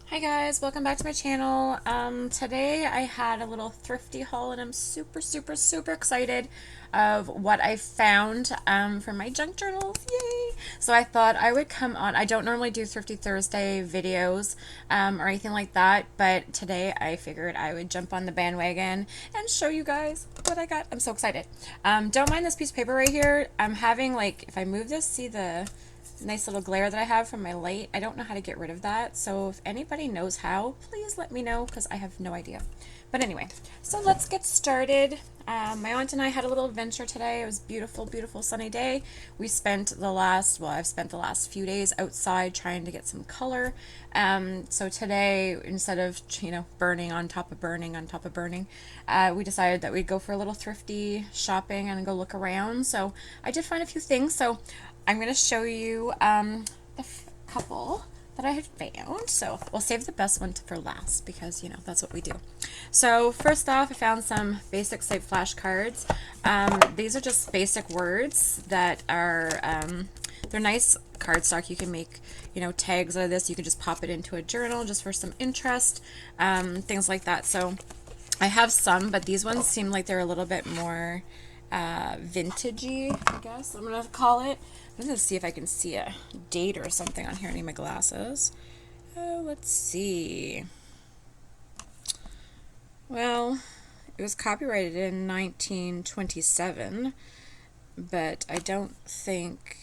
Hi guys, welcome back to my channel. Today I had a little thrifty haul and I'm super excited of what I found from my junk journals. Yay! So I thought I would come on. I don't normally do Thrifty Thursday videos or anything like that, but today I figured I would jump on the bandwagon and show you guys what I got. I'm so excited. Don't mind this piece of paper right here. I'm having, like, if I move this, see the nice little glare that I have from my light. I don't know how to get rid of that, so if anybody knows how, please let me know because I have no idea. But anyway, so let's get started. My aunt and I had a little adventure today. It was beautiful sunny day. We spent the last, well, I've spent the last few days outside trying to get some color. So today, instead of, burning on top of burning on top of burning, we decided that we'd go for a little thrifty shopping and go look around. So I did find a few things. So I'm going to show you the couple that I had found. So we'll save the best one for last because, that's what we do. So first off, I found some basic site flashcards. These are just basic words that are, they're nice cardstock. You can make, tags out of this. You can just pop it into a journal just for some interest, things like that. So I have some, but these ones seem like they're a little bit more vintagey, I guess I'm gonna call it. I'm gonna see if I can see a date or something on here. I need my glasses. Oh, let's see. Well, it was copyrighted in 1927, but I think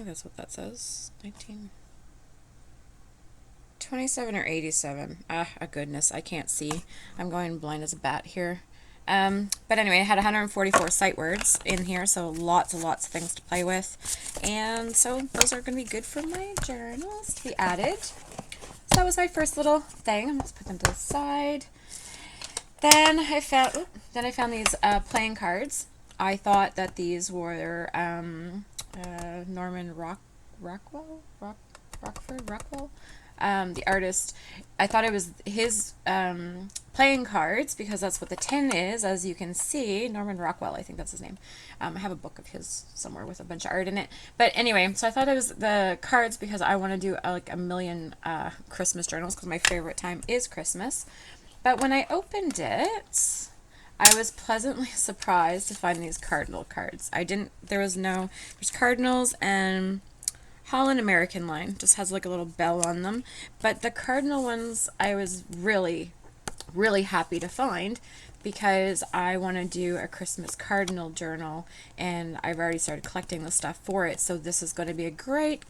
that's what that says. 1927 or 87. Ah, goodness, I can't see. I'm going blind as a bat here. But anyway, I had 144 sight words in here, so lots of things to play with. And so those are going to be good for my journals to be added. So that was my first little thing. I'm just put them to the side. Then I found these playing cards. I thought that these were Norman Rockwell, the artist. I thought it was his playing cards because that's what the tin is, as you can see. Norman Rockwell, I think that's his name. I have a book of his somewhere with a bunch of art in it. But anyway, so I thought it was the cards because I want to do like a million Christmas journals because my favorite time is Christmas. But when I opened it, I was pleasantly surprised to find these cardinal cards. There's cardinals and Holland American line. Just has like a little bell on them. But the cardinal ones I was really happy to find because I want to do a Christmas cardinal journal and I've already started collecting the stuff for it. So this is going to be a great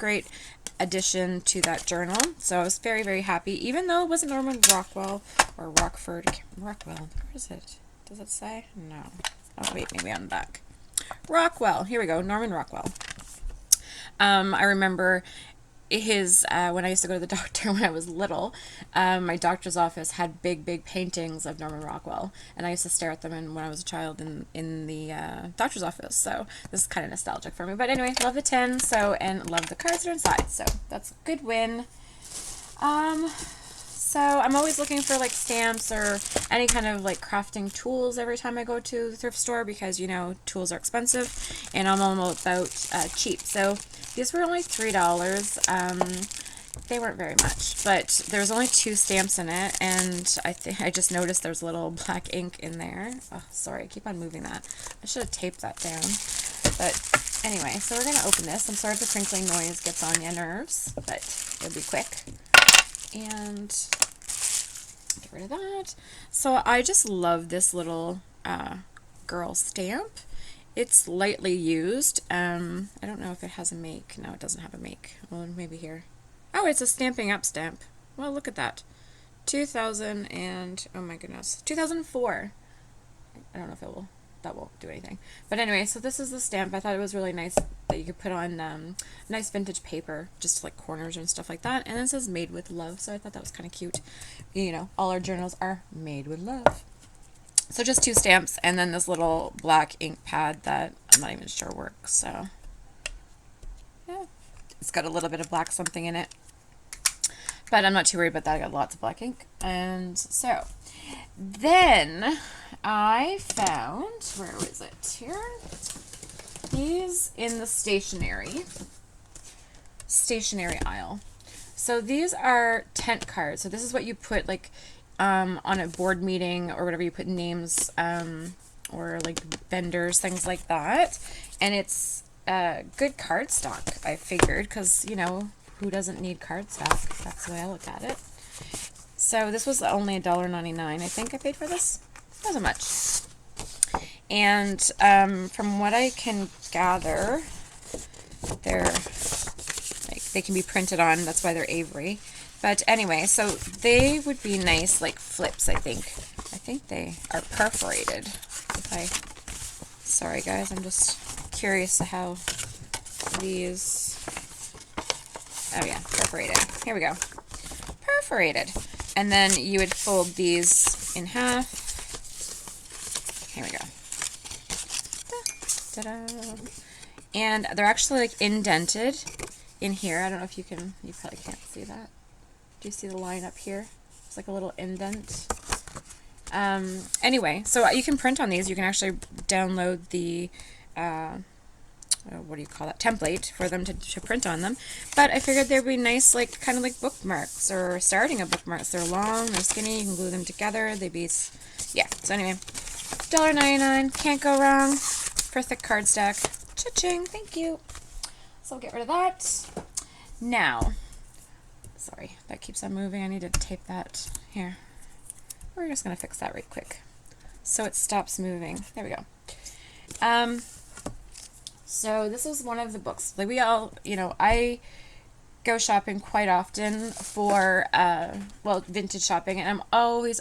addition to that journal. So I was very happy, even though it wasn't Norman Rockwell or Rockford. Rockwell. Where is it? Does it say? No. Oh, wait, maybe on the back. Rockwell. Here we go. Norman Rockwell. I remember his when I used to go to the doctor when I was little, my doctor's office had big paintings of Norman Rockwell, and I used to stare at them when I was a child in the doctor's office. So this is kind of nostalgic for me. But anyway, love the tin, and love the cards that are inside. So that's a good win. So I'm always looking for like stamps or any kind of like crafting tools every time I go to the thrift store because tools are expensive and I'm all about cheap. So these were only $3. They weren't very much, but there's only 2 stamps in it, and I just noticed there's a little black ink in there. Oh, sorry, I keep on moving that. I should have taped that down. But anyway, so we're gonna open this. I'm sorry if the crinkling noise gets on your nerves, but it'll be quick. And get rid of that. So I just love this little girl stamp. It's lightly used. I don't know if it has a make. No, it doesn't have a make. Well, maybe here. Oh, it's a Stamping Up stamp. Well, look at that. 2000 and, oh my goodness, 2004. I don't know if that won't do anything. But anyway, so this is the stamp. I thought it was really nice that you could put on nice vintage paper, just like corners and stuff like that. And it says made with love, so I thought that was kind of cute. All our journals are made with love. So just 2 stamps and then this little black ink pad that I'm not even sure works. So yeah, it's got a little bit of black something in it. But I'm not too worried about that. I got lots of black ink. And so then I found, where was it here? These in the stationery aisle. So these are tent cards. So this is what you put like on a board meeting or whatever, you put names or like vendors, things like that. And it's good card stock, I figured, because, you know, who doesn't need card stock? That's the way I look at it. So this was only $1.99. I think I paid for this. It wasn't much. And from what I can gather, they're like, they can be printed on. That's why they're Avery. But anyway, so they would be nice like flips, I think. I think they are perforated. Sorry guys, I'm just curious to how these, oh yeah, perforated. Here we go. Perforated. And then you would fold these in half. Here we go. Ta-da. And they're actually like indented in here. I don't know if you probably can't see that. Do you see the line up here? It's like a little indent. Anyway, so you can print on these. You can actually download the, what do you call that, template for them to print on them. But I figured they'd be nice, like kind of like bookmarks or starting a bookmarks. They're long, they're skinny, you can glue them together. They'd be, yeah. So anyway, $1.99, can't go wrong for thick card stack. Cha-ching, thank you. So I'll get rid of that. Now, sorry, that keeps on moving. I need to tape that here. We're just going to fix that right quick so it stops moving. There we go. So this was one of the books. Like we all, you know, I go shopping quite often for, well, vintage shopping, and I'm always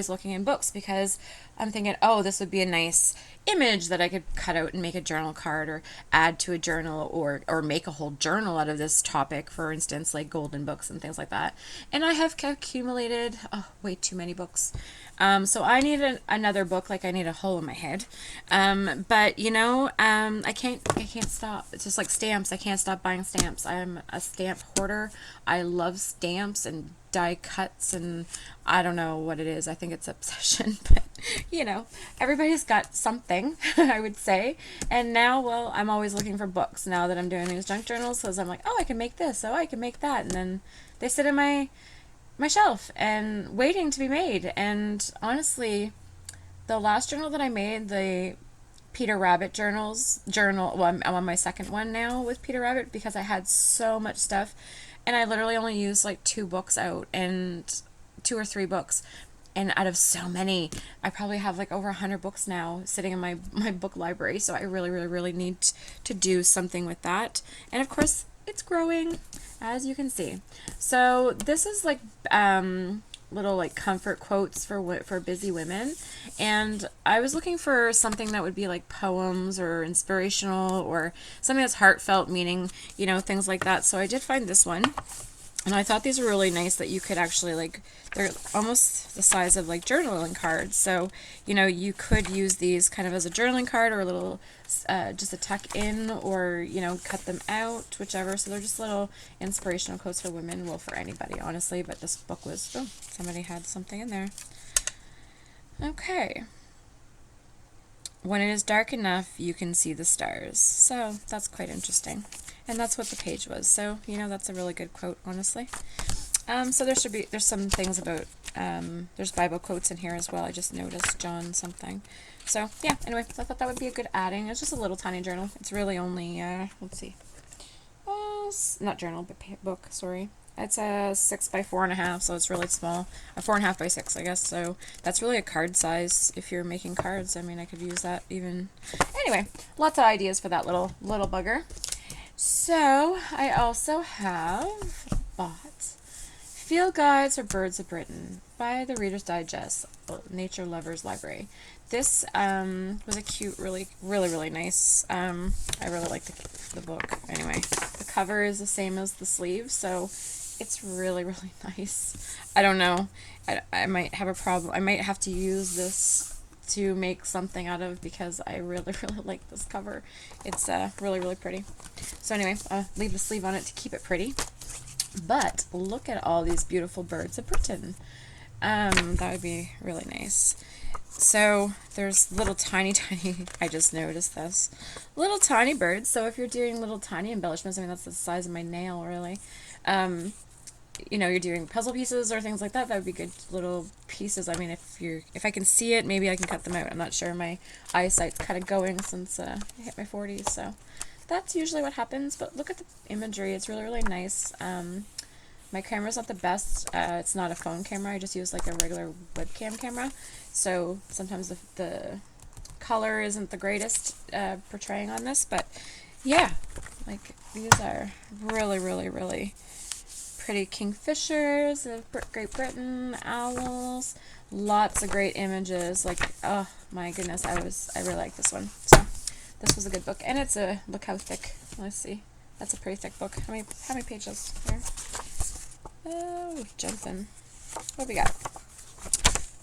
looking in books because I'm thinking, oh, this would be a nice image that I could cut out and make a journal card or add to a journal or make a whole journal out of this topic, for instance, like golden books and things like that. And I have accumulated way too many books. So I need another book, like I need a hole in my head. But you know, I can't stop. It's just like stamps. I can't stop buying stamps. I'm a stamp hoarder. I love stamps and die cuts, and I don't know what it is. I think it's obsession, but you know, everybody's got something, I would say. And now, well, I'm always looking for books now that I'm doing these junk journals, because I'm like, oh, I can make this, oh, I can make that, and then they sit in my shelf and waiting to be made. And honestly, the last journal that I made, the Peter Rabbit journal, well, I'm on my second one now with Peter Rabbit because I had so much stuff, and I literally only used like 2 books out, and 2 or 3 books. And out of so many, I probably have like over 100 books now sitting in my book library. So I really need to do something with that. And of course, it's growing, as you can see. So this is like little like comfort quotes for busy women. And I was looking for something that would be like poems or inspirational or something that's heartfelt, meaning, you know, things like that. So I did find this one. And I thought these were really nice that you could actually, like, they're almost the size of like journaling cards. So, you know, you could use these kind of as a journaling card or a little, just a tuck in, or, you know, cut them out, whichever. So they're just little inspirational quotes for women, well, for anybody, honestly. But this book was, oh, somebody had something in there. Okay. When it is dark enough, you can see the stars. So that's quite interesting. And that's what the page was. So, you know, that's a really good quote, honestly. So there's some things about, there's Bible quotes in here as well. I just noticed John something. So, yeah, anyway, so I thought that would be a good adding. It's just a little tiny journal. It's really only, let's see. Not journal, but book, sorry. It's a 6 by 4.5, so it's really small. A 4.5 by 6, I guess. So that's really a card size if you're making cards. I mean, I could use that even. Anyway, lots of ideas for that little bugger. So I also have bought Field Guides for Birds of Britain by the Reader's Digest, Nature Lovers Library. This was a cute, really nice. I really like the book. Anyway, the cover is the same as the sleeve, so it's really nice. I don't know. I might have a problem. I might have to use this to make something out of, because I really like this cover. It's really pretty. So anyway, I'll leave the sleeve on it to keep it pretty. But look at all these beautiful birds of Britain. That would be really nice. So there's little tiny, I just noticed this, little tiny birds. So if you're doing little tiny embellishments, I mean, that's the size of my nail, really. you know, you're doing puzzle pieces or things like that, that would be good little pieces. I mean, if I can see it, maybe I can cut them out. I'm not sure. My eyesight's kind of going since I hit my 40s, so that's usually what happens. But look at the imagery. It's really, really nice. My camera's not the best. It's not a phone camera. I just use like a regular webcam camera. So sometimes the color isn't the greatest portraying on this, but yeah, like these are really, really, really pretty kingfishers of Great Britain, owls, lots of great images. Like, oh my goodness, I really like this one. So this was a good book, and it's a, look how thick. Let's see, that's a pretty thick book. How many pages here? Oh, jumping. What we got?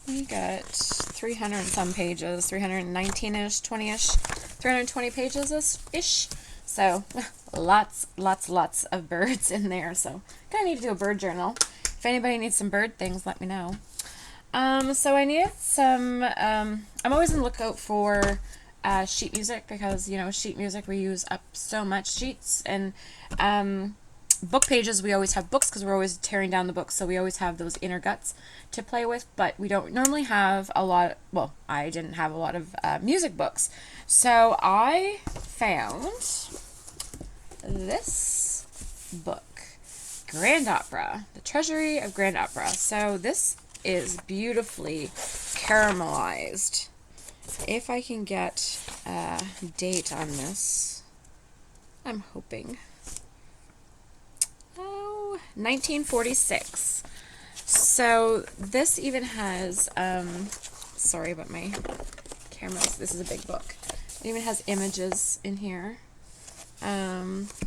We got 300 and some pages, 319-ish, 20-ish, 320 pages-ish. So lots of birds in there. So kind of need to do a bird journal. If anybody needs some bird things, let me know. So I needed some, I'm always on the lookout for sheet music, because, you know, sheet music, we use up so much sheets, and book pages, we always have books because we're always tearing down the books, so we always have those inner guts to play with, but we don't normally have a lot, well, I didn't have a lot of music books. So I found this book, Grand Opera, The Treasury of Grand Opera. So this is beautifully caramelized. If I can get a date on this, I'm hoping. 1946. So this even has, sorry about my cameras, this is a big book. It even has images in here.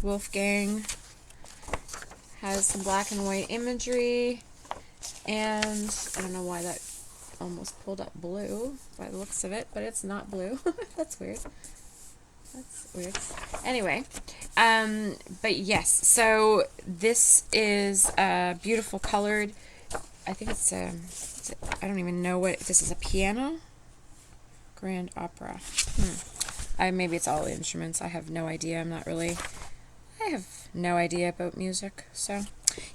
Wolfgang has some black and white imagery, and I don't know why that almost pulled up blue by the looks of it, but it's not blue. That's weird. That's weird. Anyway, but yes, so this is beautiful colored. I think it's I don't even know what this is. A piano. Grand Opera. Maybe it's all instruments. I have no idea. I have no idea about music. So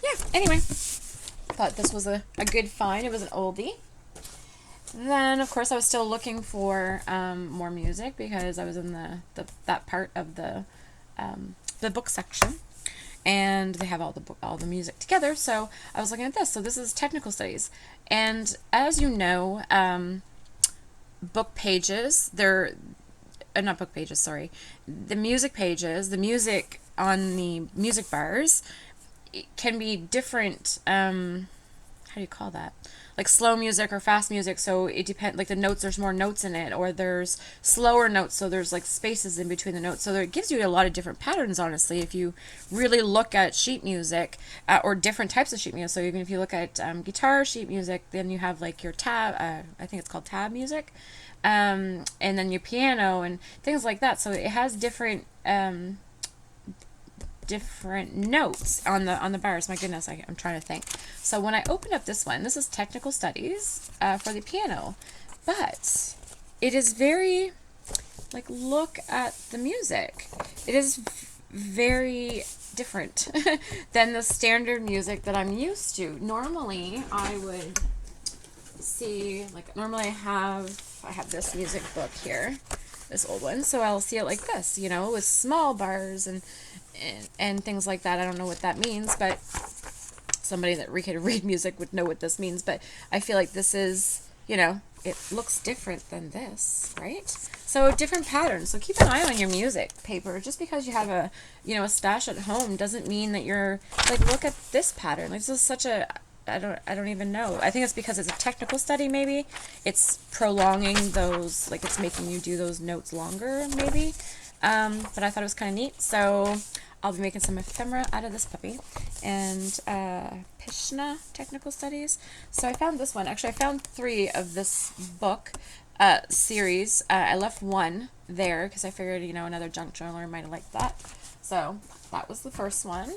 yeah. Anyway, thought this was a good find. It was an oldie. Then, of course, I was still looking for more music, because I was in that part of the book section, and they have all the music together. So I was looking at this. So this is technical studies, and as you know, book pages, they're not book pages. Sorry, the music pages, the music on the music bars, it can be different. How do you call that? Like slow music or fast music, so it depends, like the notes, there's more notes in it, or there's slower notes, so there's like spaces in between the notes, so it gives you a lot of different patterns, honestly, if you really look at sheet music, or different types of sheet music. So even if you look at guitar sheet music, then you have like your tab, I think it's called tab music, and then your piano and things like that, so it has different notes on the bars. My goodness, I'm trying to think. So when I opened up this one, this is technical studies for the piano, but it is very, like, look at the music. It is very different than the standard music that I'm used to. Normally I would see, like, normally I have this music book here, this old one, so I'll see it like this, you know, with small bars and things like that. I don't know what that means, but somebody that can read music would know what this means. But I feel like this is, you know, it looks different than this, right? So different patterns. So keep an eye on your music paper. Just because you have a, you know, a stash at home doesn't mean that you're, like, look at this pattern. Like, this is such a, I don't even know. I think it's because it's a technical study, maybe. It's prolonging those, like, it's making you do those notes longer, maybe. But I thought it was kind of neat, so I'll be making some ephemera out of this puppy. And Pishna Technical Studies. So I found this one. Actually, I found 3 of this book series. I left one there because I figured, you know, another junk journaler might have liked that. So that was the first one.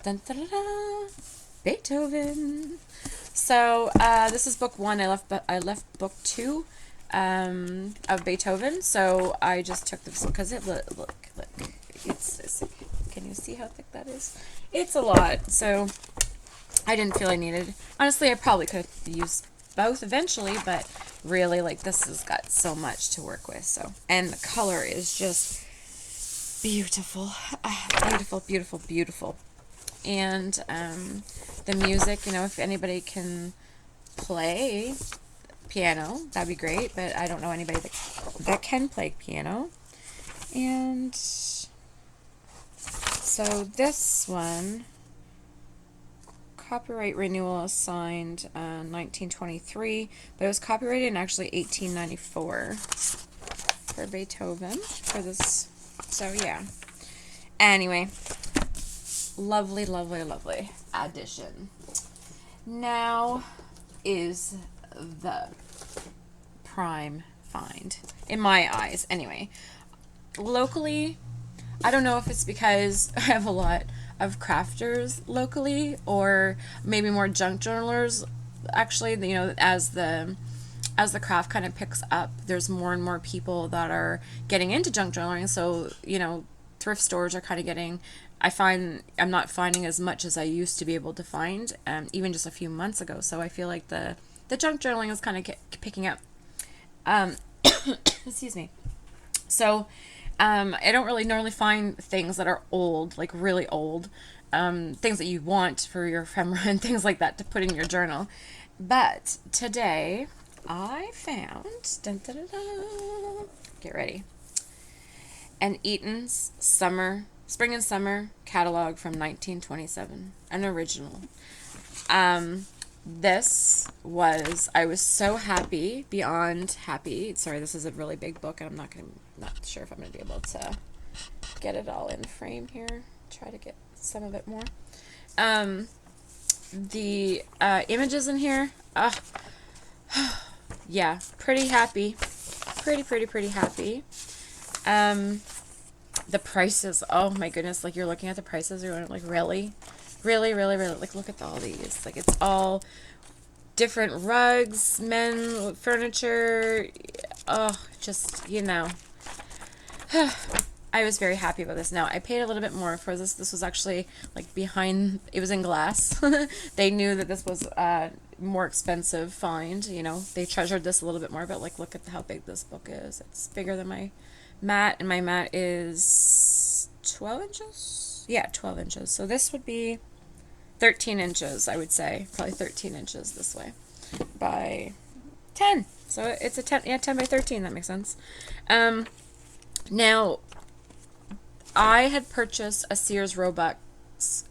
Dun, dun, dun, dun. Beethoven. So this is book 1. I left book 2 of Beethoven. So I just took this because it look. It's can you see how thick that is? It's a lot, so I didn't feel I needed. Honestly, I probably could have used both eventually, but really, like, this has got so much to work with. So, and the color is just beautiful. Beautiful, beautiful, beautiful. And the music, you know, if anybody can play piano, that'd be great, but I don't know anybody that can play piano. And so this one, copyright renewal assigned 1923, but it was copyrighted in actually 1894 for Beethoven for this. So yeah. Anyway, lovely, lovely, lovely addition. Now is the prime find in my eyes. Anyway, locally, I don't know if it's because I have a lot of crafters locally, or maybe more junk journalers. Actually, you know, as the craft kind of picks up, there's more and more people that are getting into junk journaling. So, you know, thrift stores are kind of getting, I find I'm not finding as much as I used to be able to find, even just a few months ago. So I feel like the junk journaling is kind of picking up. Excuse me. So I don't really normally find things that are old, like really old, things that you want for your ephemera and things like that to put in your journal. But today I found, dun, dun, dun, dun, get ready, an Eaton's Spring and Summer catalog from 1927, an original. This was, I was so happy, beyond happy. Sorry, this is a really big book, and I'm not sure if I'm going to be able to get it all in frame here. Try to get some of it more. The images in here, yeah, pretty happy. Pretty happy. The prices, oh my goodness, like you're looking at the prices, you're like, really? Really, like look at all these. Like it's all different rugs, men, furniture. Oh, just, you know. I was very happy about this. Now, I paid a little bit more for this. This was actually like behind, it was in glass. They knew that this was more expensive find, you know. They treasured this a little bit more, but like look at how big this book is. It's bigger than my mat, and my mat is 12 inches? Yeah, 12 inches. So this would be 13 inches, I would say. Probably 13 inches this way by 10. So it's a 10, yeah, 10 by 13. That makes sense. Now, I had purchased a Sears Roebuck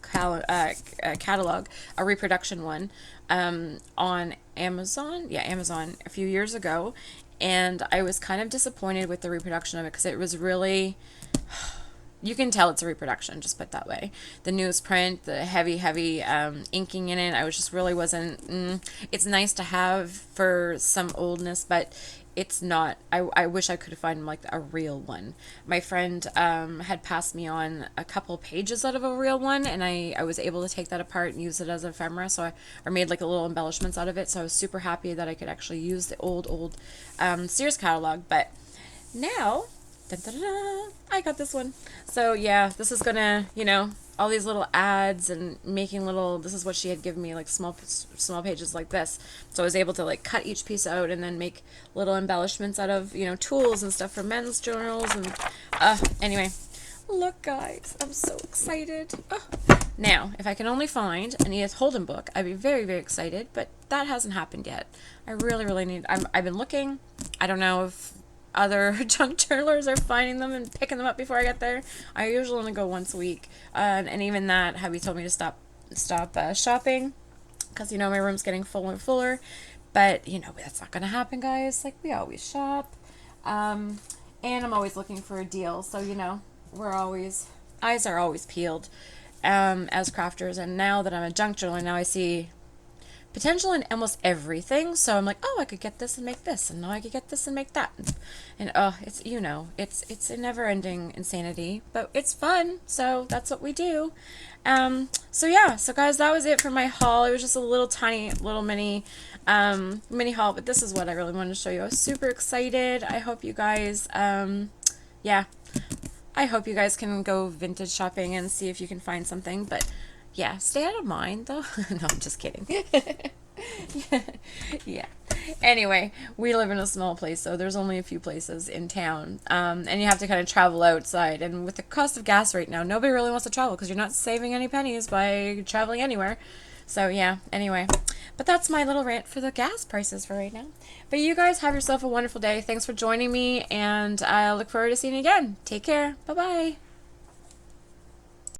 catalog, a reproduction one, on Amazon. Yeah, Amazon a few years ago. And I was kind of disappointed with the reproduction of it because it was really, you can tell it's a reproduction, just put it that way. The newsprint, the heavy inking in it, I was just really wasn't, it's nice to have for some oldness, but it's not, I wish I could find like a real one. My friend had passed me on a couple pages out of a real one, and I was able to take that apart and use it as an ephemera, so I made like a little embellishments out of it, so I was super happy that I could actually use the old Sears catalog. But now, dun, dun, dun, dun, I got this one. So yeah, this is gonna, you know, all these little ads and making little, this is what she had given me, like small pages like this. So I was able to like cut each piece out and then make little embellishments out of, you know, tools and stuff for men's journals. And anyway, look guys, I'm so excited. Now, if I can only find an Edith Holden book, I'd be very, very excited, but that hasn't happened yet. I really need, I've been looking. I don't know if other junk journalers are finding them and picking them up before I get there. I usually only go once a week, and even that, hubby told me to stop shopping because, you know, my room's getting fuller and fuller. But, you know, that's not gonna happen, guys. Like, we always shop, and I'm always looking for a deal. So, you know, eyes are always peeled as crafters. And now that I'm a junk journaler, now I see potential in almost everything. So I'm like, oh, I could get this and make this, and now I could get this and make that, and it's, you know, it's a never-ending insanity, but it's fun, so that's what we do. So yeah, so guys, that was it for my haul. It was just a little tiny little mini haul, but this is what I really wanted to show you. I was super excited. I hope you guys yeah, I hope you guys can go vintage shopping and see if you can find something. But yeah, stay out of mine though. No, I'm just kidding. Yeah. Anyway, we live in a small place, so there's only a few places in town. And you have to kind of travel outside. And with the cost of gas right now, nobody really wants to travel because you're not saving any pennies by traveling anywhere. So yeah, anyway. But that's my little rant for the gas prices for right now. But you guys have yourself a wonderful day. Thanks for joining me, and I look forward to seeing you again. Take care. Bye-bye.